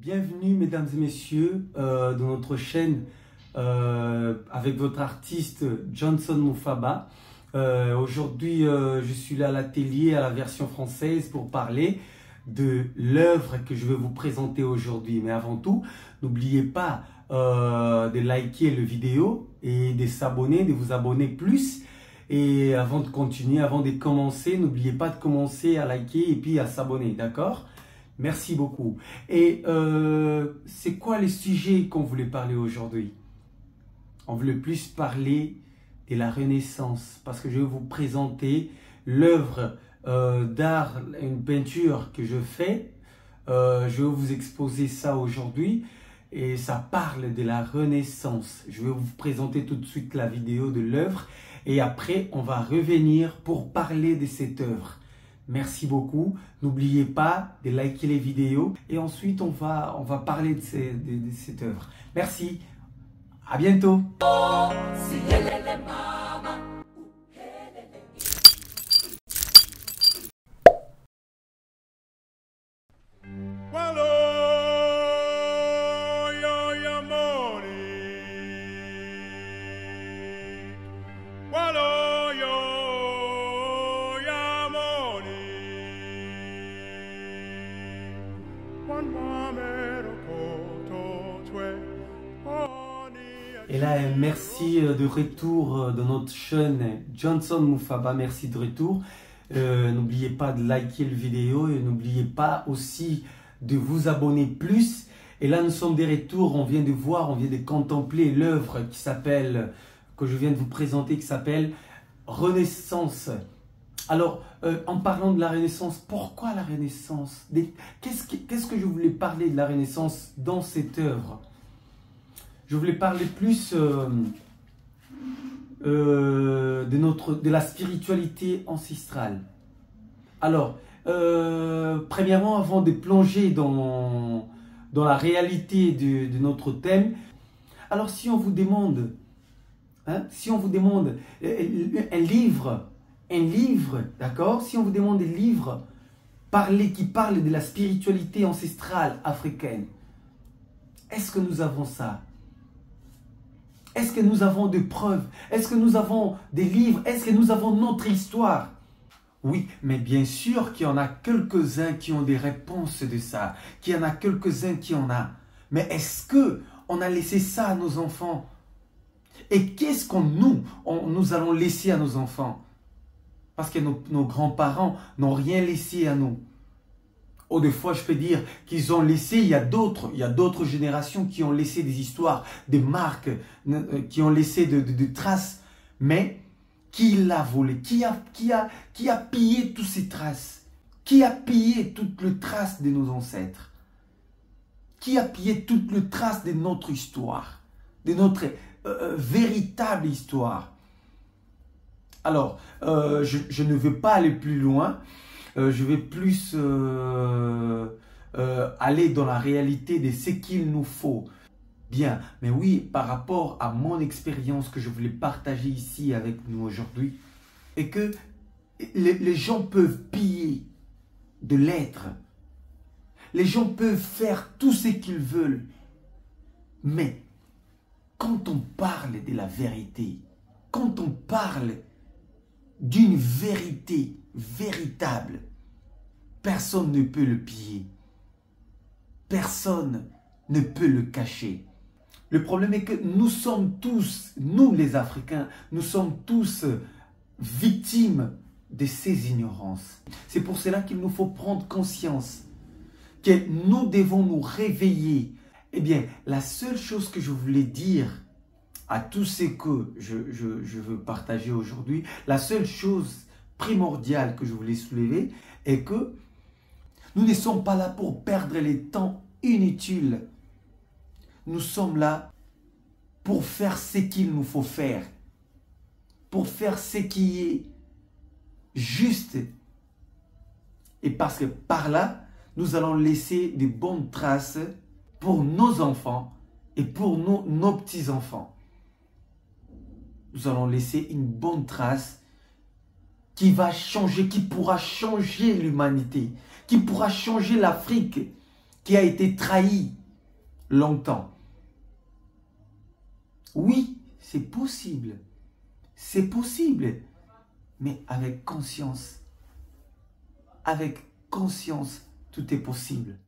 Bienvenue mesdames et messieurs dans notre chaîne avec votre artiste Johnson Moufaba. Aujourd'hui je suis là à l'atelier à la version française pour parler de l'œuvre que je vais vous présenter aujourd'hui. Mais avant tout, n'oubliez pas de liker la vidéo et de s'abonner, de vous abonner plus. Et avant de continuer, avant de commencer, n'oubliez pas de commencer à liker et puis à s'abonner, d'accord ? Merci beaucoup. Et c'est quoi les sujets qu'on voulait parler aujourd'hui? On voulait plus parler de la Renaissance parce que je vais vous présenter l'œuvre d'art, une peinture que je fais. Je vais vous exposer ça aujourd'hui et ça parle de la Renaissance. Je vais vous présenter tout de suite la vidéo de l'œuvre et après on va revenir pour parler de cette œuvre. Merci beaucoup. N'oubliez pas de liker les vidéos. Et ensuite, on va parler de cette œuvre. Merci. À bientôt. Et là, merci de retour de notre chaîne Johnson Moufaba, merci de retour. N'oubliez pas de liker la vidéo et n'oubliez pas aussi de vous abonner plus. Et là, nous sommes de retour, on vient de voir, on vient de contempler l'œuvre qui s'appelle, que je viens de vous présenter, qui s'appelle Renaissance. Alors, en parlant de la Renaissance, pourquoi la Renaissance? Qu'est-ce que je voulais parler de la Renaissance dans cette œuvre? Je voulais parler plus de la spiritualité ancestrale. Alors, premièrement, avant de plonger dans la réalité de notre thème, alors si on vous demande, un livre, d'accord? Si on vous demande des livres qui parlent de la spiritualité ancestrale africaine, est-ce que nous avons ça? Est-ce que nous avons des preuves? Est-ce que nous avons des livres? Est-ce que nous avons notre histoire? Oui, mais bien sûr qu'il y en a quelques-uns qui ont des réponses de ça, qu'il y en a quelques-uns qui en ont. Mais est-ce que on a laissé ça à nos enfants? Et qu'est-ce que nous allons laisser à nos enfants? Parce que nos grands-parents n'ont rien laissé à nous. Ou des fois, je peux dire qu'ils ont laissé, il y a d'autres générations qui ont laissé des histoires, des marques, qui ont laissé de traces. Mais qui l'a volé? Qui a pillé toutes ces traces? Qui a pillé toutes les traces de nos ancêtres? Qui a pillé toutes les traces de notre histoire? De notre véritable histoire? Alors, je ne veux pas aller plus loin. Je vais plus aller dans la réalité de ce qu'il nous faut. Bien, mais oui, par rapport à mon expérience que je voulais partager ici avec nous aujourd'hui, et que les gens peuvent piller de l'être. Les gens peuvent faire tout ce qu'ils veulent. Mais quand on parle de la vérité, quand on parle d'une vérité véritable, personne ne peut le piller. Personne ne peut le cacher. Le problème est que nous sommes tous, nous les Africains, nous sommes tous victimes de ces ignorances. C'est pour cela qu'il nous faut prendre conscience que nous devons nous réveiller. Eh bien, la seule chose que je voulais dire à tous ceux que je veux partager aujourd'hui, la seule chose primordiale que je voulais soulever est que nous ne sommes pas là pour perdre les temps inutiles. Nous sommes là pour faire ce qu'il nous faut faire, pour faire ce qui est juste. Et parce que par là, nous allons laisser de bonnes traces pour nos enfants et pour nos petits-enfants. Nous allons laisser une bonne trace qui va changer, qui pourra changer l'humanité, qui pourra changer l'Afrique, qui a été trahi longtemps. Oui, c'est possible. C'est possible. Mais avec conscience. Avec conscience, tout est possible.